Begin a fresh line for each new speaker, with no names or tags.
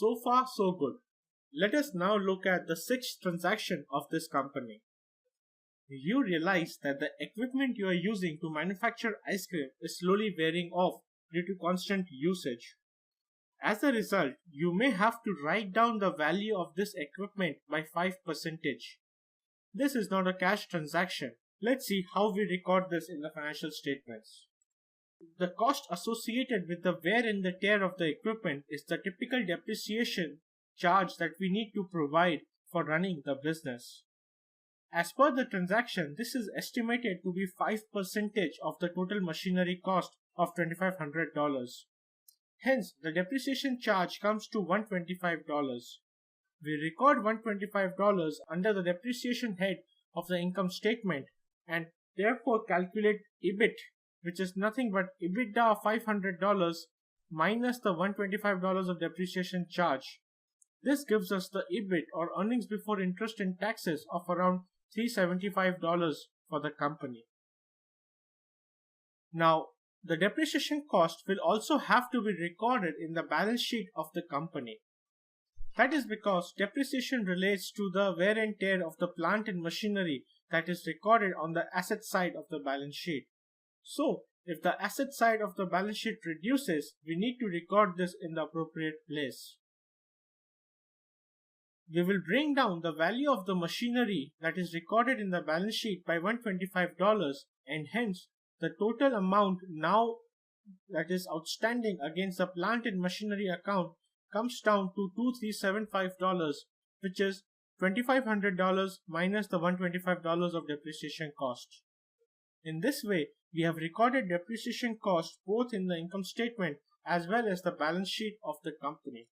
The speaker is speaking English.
So far, so good. Let us now look at the sixth transaction of this company. You realize that the equipment you are using to manufacture ice cream is slowly wearing off due to constant usage. As a result, you may have to write down the value of this equipment by 5%. This is not a cash transaction. Let's see how we record this in the financial statements. The cost associated with the wear and the tear of the equipment is the typical depreciation charge that we need to provide for running the business. As per the transaction, this is estimated to be 5% of the total machinery cost of $2,500. Hence, the depreciation charge comes to $125. We record $125 under the depreciation head of the income statement and therefore calculate EBIT, which is nothing but EBITDA of $500 minus the $125 of depreciation charge. This gives us the EBIT, or earnings before interest and taxes, of around $375 for the company. Now, the depreciation cost will also have to be recorded in the balance sheet of the company. That is because depreciation relates to the wear and tear of the plant and machinery that is recorded on the asset side of the balance sheet. So, if the asset side of the balance sheet reduces, we need to record this in the appropriate place. We will bring down the value of the machinery that is recorded in the balance sheet by $125, and hence the total amount now that is outstanding against the plant and machinery account comes down to $2,375, which is $2,500 minus the $125 of depreciation cost. In this way, we have recorded depreciation cost both in the income statement as well as the balance sheet of the company.